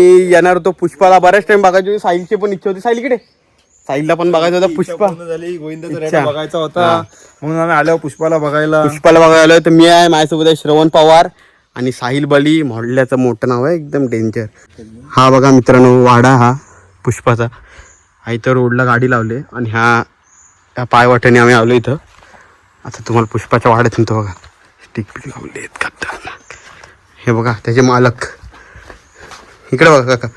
येणार होतो पुष्पाला बऱ्याच टाइम बघायची होती. साहिलची पण इच्छा होती. साहिल इकडे, साहिलला पण बघायचं होता. पुष्पा झाली, गोविंदाचा रेडा बघायचा होता म्हणून आम्ही आलो पुष्पाला बघायला. आलोय. तर मी आहे, माझ्यासोबत आहे श्रवण पवार आणि साहिल बली. मोडल्याचं मोठं नाव आहे, एकदम डेंजर. हा बघा मित्रांनो, वाडा हा पुष्पाचा. हा इथं रोडला गाडी लावली आणि ह्या पायवाट्याने आम्ही आलो इथं. आता तुम्हाला पुष्पाच्या वाड्यात म्हणतो बघा, स्टिक पिक लावले आहेत खतरनाक. हे बघा त्याचे मालक इकडे बघा काका.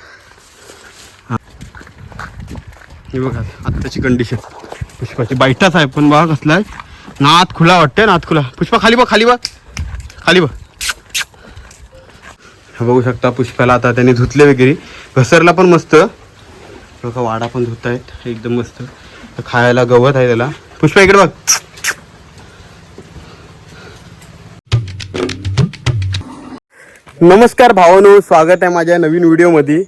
हे बघा आत्ताची कंडिशन पुष्पाची. बाईटाच आहे पण बघा कसला आहे, नात खुला वाटतंय, नात खुला. पुष्पा खाली बघ, खाली बघ, खाली बघ. बघू शकता पुष्पाला आता त्यांनी धुतले वगैरे, घसरला पण मस्त बघा. वाडा पण धुत आहेत एकदम मस्त. खायला गवत आहे त्याला. पुष्पा इकडे बघ. नमस्कार भावांनो, स्वागत आहे माझ्या नवीन व्हिडिओमध्ये.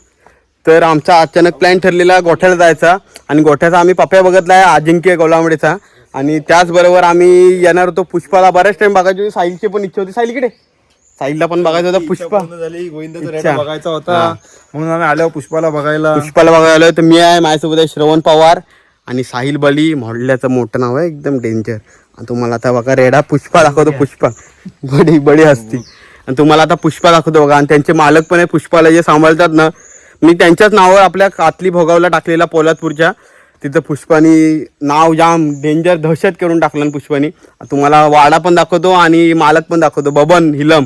तर आमचा अचानक प्लॅन ठरलेला गोठ्याला जायचा आणि गोठ्याचा आम्ही पप्या बघितला आहे, अजिंक्य गोलांबडेचा. आणि त्याचबरोबर आम्ही येणार होतो पुष्पाला बऱ्याच टाइम बघायची होती. साहिलची पण इच्छा होती. साहिल इकडे, साहिलला पण बघायचं होता. पुष्पा झाली, गोविंदाचा रेडा बघायचा होता म्हणून आम्ही आलो पुष्पाला बघायला. आलोय. तर मी आहे, माझ्यासोबत आहे श्रवण पवार आणि साहिल बली. मोडल्याचं मोठं नाव आहे, एकदम डेंजर. आणि तुम्हाला आता बघा रेडा पुष्पा दाखवतो. पुष्पा बडी बडी हसती. आणि तुम्हाला आता पुष्पा दाखवतो बघा. आणि त्यांचे मालक पण आहे पुष्पाला, जे सांभाळतात ना. मी त्यांच्याच नावावर आपल्या कातली भोगावला टाकलेला पोलादपूरच्या तिथं. पुष्पानी नाव जाम डेंजर दहशत करून टाकलं पुष्पानी. तुम्हाला वाडा पण दाखवतो आणि मालक पण दाखवतो. बबन हिलम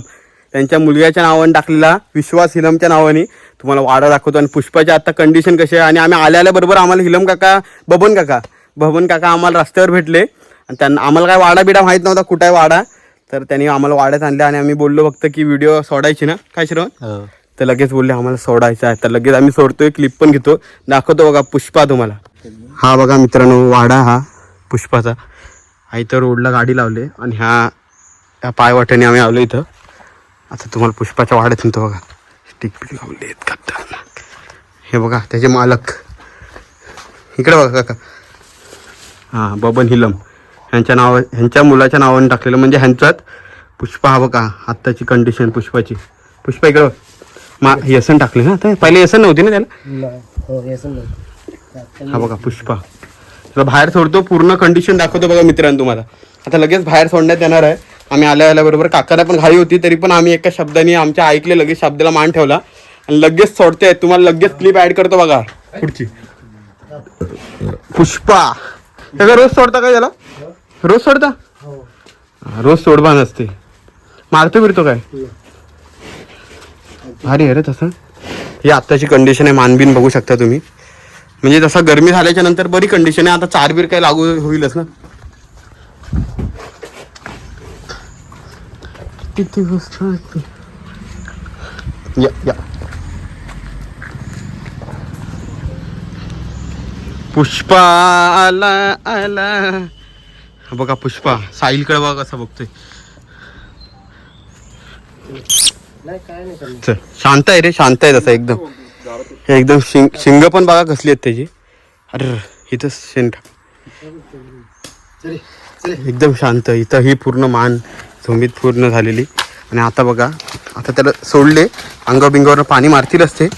त्यांच्या मुलग्याच्या नावाने टाकलेला, विश्वास हिलमच्या नावाने. तुम्हाला वाडा दाखवतो आणि पुष्पाची आता कंडिशन कशी आहे. आणि आम्ही आल्याबरोबर आम्हाला हिलम काका, बबन काका आम्हाला रस्त्यावर भेटले. आणि त्यांना आम्हाला काय वाडा बिडा माहीत नव्हता, कुठं आहे वाडा. तर त्यांनी आम्हाला वाड्यात आणलं आणि आम्ही बोललो फक्त की व्हिडिओ सोडायची ना, काय श्रवण. तर लगेच बोलले आम्हाला सोडायचं आहे. तर लगेच आम्ही सोडतोय, क्लिप पण घेतो, दाखवतो बघा पुष्पा तुम्हाला. हा बघा मित्रांनो, वाडा हा पुष्पाचा. हा इथं रोडला गाडी लावली आणि ह्या पायवाट्याने आम्ही आलो इथं. आता तुम्हाला पुष्पाच्या वाड्यात म्हणतो बघा, स्टिक पिक लावले आहेत खतरनाक. हे बघा त्याचे मालक इकडे बघा काका. हां, बबन हिलम ह्यांच्या मुलाच्या नावाने टाकलेलं, म्हणजे ह्यांच्यात पुष्पा. हा बघा आत्ताची कंडिशन पुष्पाची. पुष्पा इकडं यसन टाकले ना आता, पहिले यसन नव्हती ना त्याला. हा बघा पुष्पा. त्याला बाहेर सोडतो, पूर्ण कंडिशन दाखवतो बघा मित्रांनो तुम्हाला. आता लगेच बाहेर सोडण्यात येणार आहे. आम्ही आल्याबरोबर काकाला पण घाई होती, तरी पण आम्ही एका शब्दाने आमच्या ऐकले, लगेच शब्दाला मान ठेवला आणि लगेच सोडते. तुम्हाला लगेच क्लिप ऍड करतो बघा पुढची. पुष्पा त्याला रोज सोडता काय, त्याला रोज सोडता? रोज सोडबा नसते, मारतो बिरतो काय. भारी आहे रे तसं. ही आत्ताची कंडिशन आहे. मानबीन बघू शकता तुम्ही, म्हणजे जसं गरमी झाल्याच्या नंतर बरी कंडिशन आहे. आता चारबीर काय लागू होईलच ना. किती गोष्ट या पुष्पा आला आला. बघा पुष्पा साहिलकडे बघा कसं बघतोय. शांत आहे रे, शांत आहे तसा एकदम. एकदम शिंग पण बघा कसली आहेत त्याची. अरे इथं शेण एकदम शांत. इथं ही पूर्ण मान झोंबीत पूर्ण झालेली. आणि आता बघा, आता त्याला सोडले, अंगाबिंगावर पाणी मारतील असते.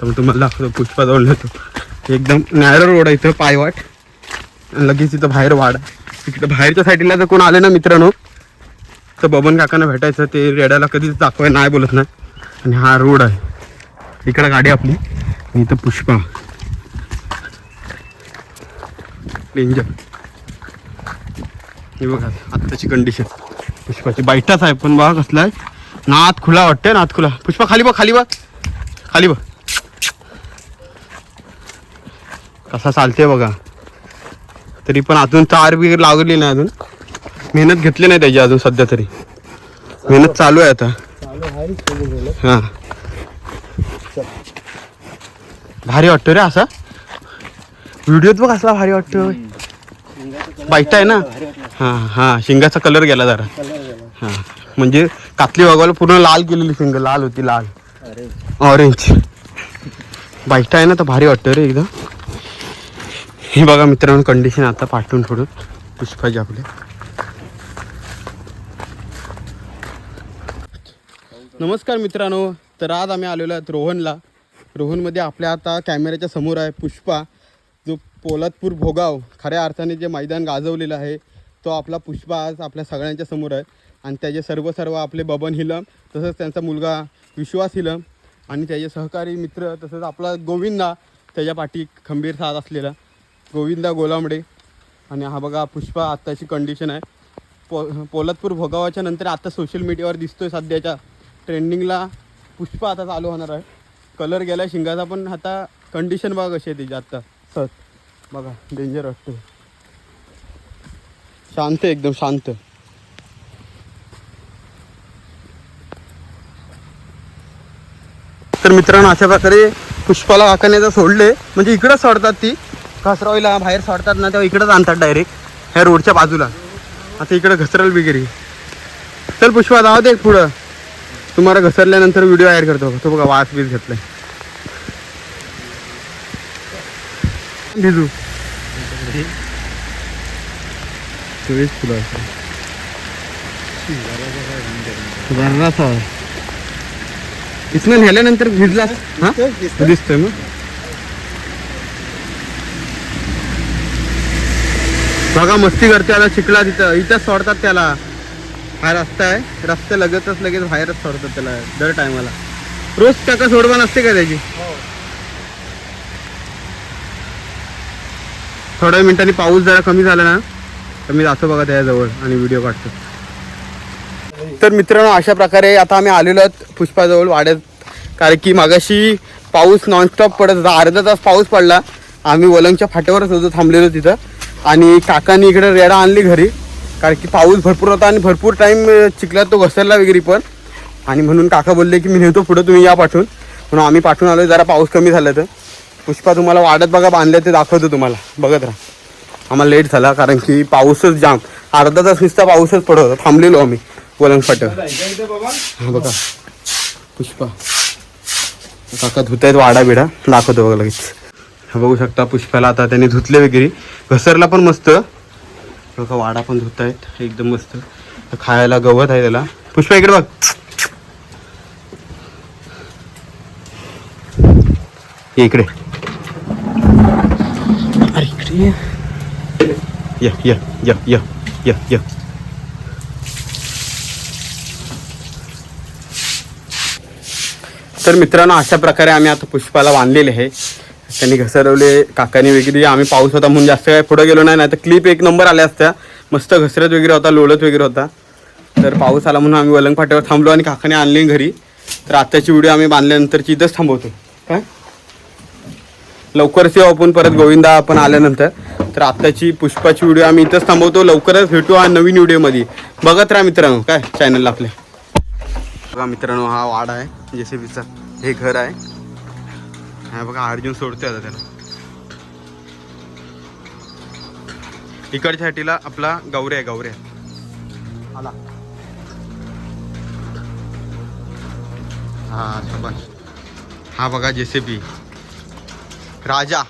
तर तुम्हाला दाखवतो पुष्पा जवळ येतो. एकदम नॅरो रोड आहे इथं, पायवाट. लगेच इथं बाहेर वाडा. इकडं बाहेरच्या साईडला जर कोण आले ना मित्रांनो, तर बबन काकांना भेटायचं. ते रेड्याला कधीच दाखवाय नाही बोलत नाही. आणि हा रोड आहे, इकडं गाडी आपली आणि इथं पुष्पा डेंजर. हे बघा आत्ताची कंडिशन पुष्पाची. बाईटाच आहे पण बघा कसला आहे, नात खुला वाटतंय, नात खुला. पुष्पा खाली बघ, खाली बघ, खाली बघ कसा चालते बघा. तरी पण अजून चार बी लागली नाही, अजून मेहनत घेतली नाही त्याची अजून. सध्या तरी मेहनत चालू आहे आता. हां भारी वाटतो रे असा. व्हिडिओत बघ असला भारी वाटतो. बाईट आहे ना. हां हां, शिंगाचा कलर गेला जरा. हां म्हणजे कातली वागवायला पूर्ण लाल केलेली शिंग, लाल होती, लाल ऑरेंज. बाईट आहे ना, तर भारी वाटतं रे एकदम. हे बघा मित्रांनो कंडिशन आता पाठवून थोडं पुष्पाची आपले. नमस्कार मित्रांनो, तर आज आम्ही आलेलो आहोत रोहनला. रोहनमध्ये आपल्या आता कॅमेऱ्याच्या समोर आहे पुष्पा, जो पोलादपूर भोगाव खऱ्या अर्थाने जे मैदान गाजवलेलं आहे तो आपला पुष्पा आज आपल्या सगळ्यांच्या समोर आहे. आणि त्याचे सर्व आपले बबन हिलम, तसंच त्यांचा मुलगा विश्वास हिलम आणि त्याचे सहकारी मित्र, तसंच आपला गोविंदा, त्याच्या पाठी खंबीर साथ असलेला गोविंदा गोलांबडे. आणि हा बघा पुष्पा आत्ताची कंडिशन आहे. पोलादपूर भोगावाच्या नंतर आता सोशल मीडियावर दिसतोय सध्याच्या ट्रेंडिंगला पुष्पा आता चालू होणार आहे. कलर गेला शिंगाचा, पण आता कंडिशन बघा कशी आहे त्याची आत्ता. सर बघा डेंजर वाटतो, शांत एकदम शांत. तर मित्रांनो अशा प्रकारे पुष्पाला काकाने सोडले, म्हणजे इकडंच सोडतात, ती घसरावीला बाहेर सोडतात ना तेव्हा इकडंच आणतात डायरेक्ट ह्या रोडच्या बाजूला. आता इकडं घसरल बिगेरी. चल पुष्पा जाऊ दे पुढं, तुम्हाला घसरल्यानंतर व्हिडिओ ॲड करतो. तो बघा वास बीस घेतलाय. भिजू इथनं नेल्यानंतर भिजला हा दिसतोय मग. बघा मस्ती करते आता चिखला, इथंच सोडतात त्याला. हा रस्ता आहे, रस्त्या लगेच बाहेरच सोडतात त्याला दर टायमाला. रोज काका सोडवा नसते का त्याची? थोड्या मिनिटांनी पाऊस जरा कमी झाला ना तर मी जातो बघा त्याच्याजवळ आणि व्हिडिओ काढतो. तर मित्रांनो अशा प्रकारे आता आम्ही आलेलो आहोत पुष्पाजवळ वाड्यात, कारण की मागाशी पाऊस नॉनस्टॉप पडत होता. अर्धा तास पाऊस पडला. आम्ही वलंगच्या फाट्यावरच होतो थांबलेलो तिथं, आणि काकांनी इकडे रेडा आणली घरी, कारण की पाऊस भरपूर होता आणि भरपूर टाईम चिखलात तो घसरला वगैरे पण. आणि म्हणून काका बोलले की मी नेतो पुढं, तुम्ही या पाठवून. म्हणून आम्ही पाठवून आलो. जरा पाऊस कमी झाला तर पुष्पा तुम्हाला वाड्यात बघा बांधल्या ते दाखवतो तुम्हाला, बघत राहा. आम्हाला लेट झाला कारण की पाऊसच जाम, अर्धा तास नुसता पाऊसच पडत होता. थांबलेलो आम्ही वलंग फाट्यावर. हा बघा पुष्पा काका धुत आहेत वाडा बिडा, दाखवतो बघा लगेच. बघू शकता पुष्पाला आता त्याने धुतले वगैरे, घसरला पण मस्त बघा. वाडा पण धुत आहेत एकदम मस्त. खायला गवत आहे त्याला. पुष्पा इकडे बघ, इकडे अरे इकडे या या या या या या. तर मित्रांनो अशा प्रकारे आम्ही आता पुष्पाला बांधलेले आहे. त्यांनी घसरवले काकाने वगैरे. आम्ही पाऊस होता म्हणून जास्त काय पुढे गेलो नाही, तर क्लिप एक नंबर आल्या असत्या. मस्त घसरत वगैरे होता, लोळत वगैरे होता. तर पाऊस आला म्हणून आम्ही वलंग फाट्यावर थांबलो आणि काकाने आणली घरी. तर आत्ताची व्हिडिओ आम्ही बांधल्यानंतरची इथंच थांबवतो. काय लवकरच येऊ आपण परत गोविंदा आपण आल्यानंतर. तर आत्ताची पुष्पाची व्हिडिओ आम्ही इथंच थांबवतो. लवकरच भेटू हा नवीन व्हिडिओमध्ये. बघत राहा मित्रांनो काय चॅनलला आपल्या. बघा मित्रांनो हा वाडा आहे जेसीबीचा, हे घर आहे. हा बघा अर्जुन सोडतोय आता त्याला. इकडच्या साठीला आपला गौऱ्या आहे, गौऱ्या आला. हा शाबास. हा बघा जेसीबी राजा.